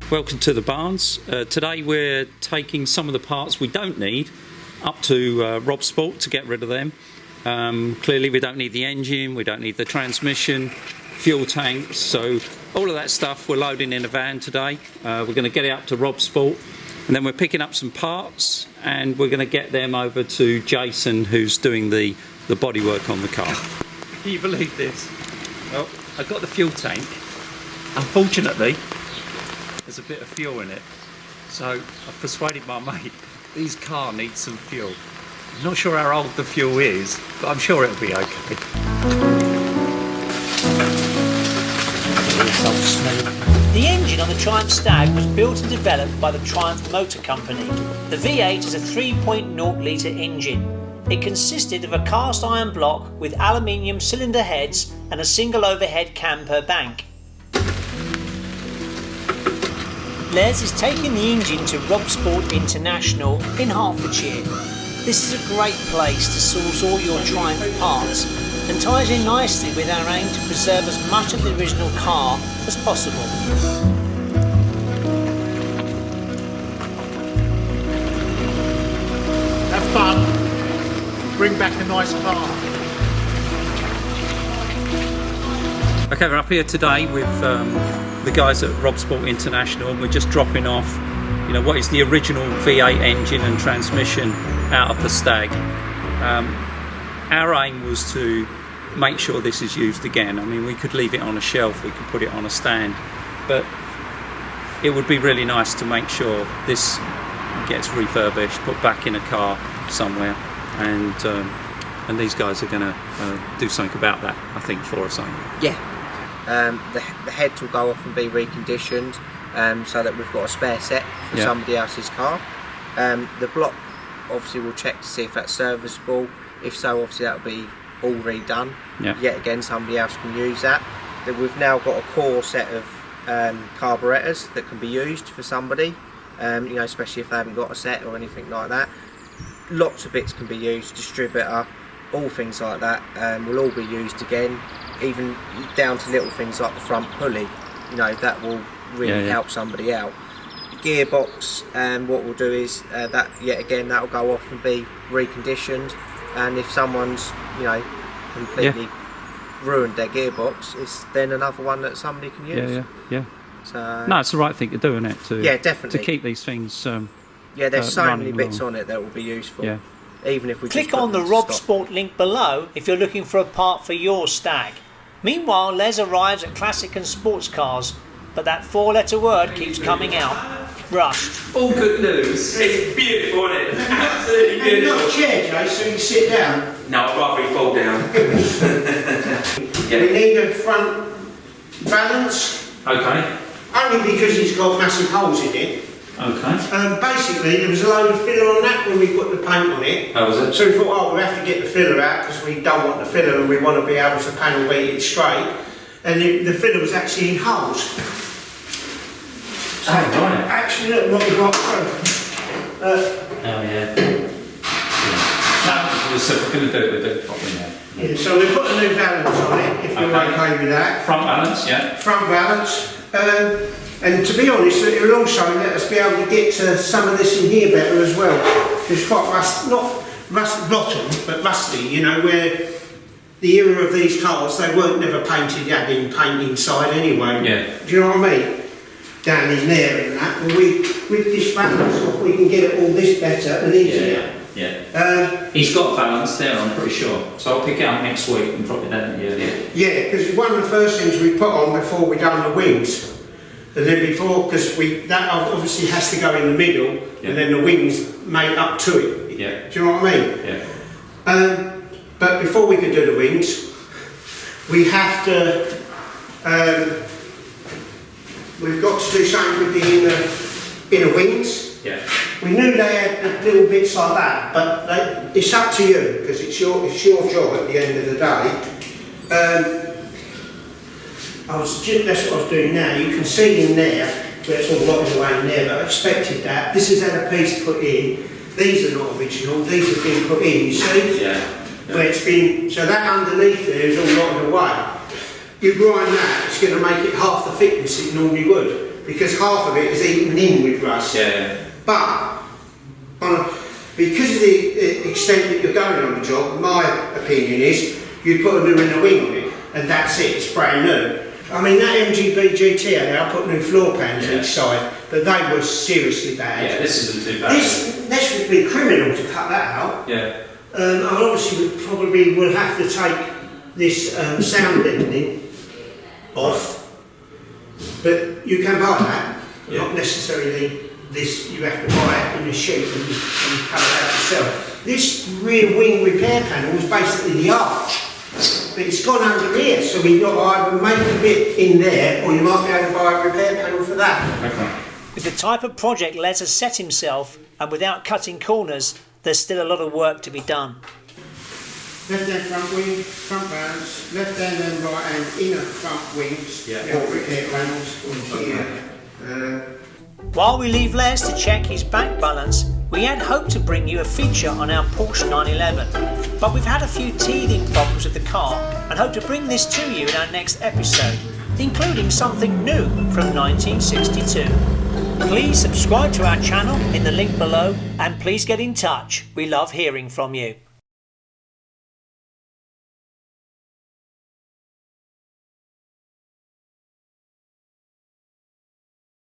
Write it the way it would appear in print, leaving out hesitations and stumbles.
Welcome to the Barns. Today we're taking some of the parts we don't need up to Robsport to get rid of them. Clearly we don't need the engine, we don't need the transmission, fuel tanks, so all of that stuff we're loading in a van today. We're going to get it up to Robsport and then we're picking up some parts and we're going to get them over to Jason, who's doing the bodywork on the car. Can you believe this? Well, I've got the fuel tank. Unfortunately, there's a bit of fuel in it, so I've persuaded my mate this car needs some fuel. I'm not sure how old the fuel is, but I'm sure it'll be okay. The engine on the Triumph Stag was built and developed by the Triumph Motor Company. The V8 is a 3.0 litre engine. It consisted of a cast iron block with aluminium cylinder heads and a single overhead cam per bank. Les is taking the engine to Robsport International in Hertfordshire. This is a great place to source all your Triumph parts and ties in nicely with our aim to preserve as much of the original car as possible. Have fun, bring back a nice car. Okay, we're up here today with the guys at Robsport International, and we're just dropping off, what is the original V8 engine and transmission out of the Stag. Our aim was to make sure this is used again. I mean, we could leave it on a shelf, we could put it on a stand, but it would be really nice to make sure this gets refurbished, put back in a car somewhere, and these guys are going to do something about that, I think, for us. Yeah. The heads will go off and be reconditioned so that we've got a spare set for somebody else's car. The block obviously we'll check to see if that's serviceable. If so, obviously that'll be all redone. Yet again, somebody else can use that. Then we've now got a core set of carburetors that can be used for somebody, especially if they haven't got a set or anything like that. Lots of bits can be used, distributor, all things like that will all be used again, even down to little things like the front pulley. That will really help somebody out. Gearbox, what we'll do is that yet again that'll go off and be reconditioned, and if someone's completely ruined their gearbox, it's then another one that somebody can use. So no, it's the right thing to do, isn't it? Definitely to keep these things. There's so many bits on it that will be useful. Even if we click on the Robsport link below if you're looking for a part for your Stag. Meanwhile, Les arrives at classic and sports cars, but that four-letter word keeps coming out: rust. All good news. It's beautiful, isn't it? Absolutely beautiful. You've got a chair, Joe, so you can sit down. No, I'd rather you fall down. We need a front balance. Okay. Only because it's got massive holes in it. Okay. Basically, there was a load of filler on that when we put the paint on it. How was it? So we thought, we'll have to get the filler out because we don't want the filler and we want to be able to panel beat it straight. And the filler was actually in holes. So right. Actually, look what we've got through. So if we're going to do it, we'll do it properly now. Yeah, so we put a new valance on it, if you're okay with that. Front balance, Front valance. And to be honest, it will also let us be able to get to some of this in here better as well. It's quite not rust bottom, but rusty, where the era of these cars, they weren't never painted, having paint inside anyway. Do you know what I mean? Down in there and that. But with this balance, we can get it all this better and easier. He's got balance there, I'm pretty sure. So I'll pick it up next week and drop it down. Yeah, because one of the first things we put on before we done the wings. And then because that obviously has to go in the middle, and then the wings made up to it. Do you know what I mean? But before we could do the wings, we have to. We've got to do something with the inner wings. We knew they had little bits like that, but it's up to you because it's your job at the end of the day. That's what I was doing now. You can see in there where it's all rotted away in there, but I expected that. This has had a piece put in. These are not original, these have been put in, you see? Where it's been, so that underneath there is all rotted away. You grind that, it's going to make it half the thickness it normally would. because half of it is eaten in with rust. Yeah. But because of the extent that you're going on the job, my opinion is you put a new inner wing on it, and that's it. It's brand new. I mean, that MGB GT, I put new floor pans each side, but they were seriously bad. Yeah, this isn't too bad. This would be criminal to cut that out. Yeah. I obviously will have to take this sound deadening off, but you can buy that. Not necessarily this. You have to buy it in a sheet and cut it out yourself. This rear wing repair panel was basically the arch. But it's gone under here, so we've got to either make a bit in there, or you might be able to buy a repair panel for that. Okay. With the type of project Les has set himself, and without cutting corners, there's still a lot of work to be done. Left hand front wing, front balance, left hand and right hand inner front wings, or repair panels on here. While we leave Les to check his back balance, we had hoped to bring you a feature on our Porsche 911, but we've had a few teething problems with the car and hope to bring this to you in our next episode, including something new from 1962. Please subscribe to our channel in the link below, and please get in touch. We love hearing from you.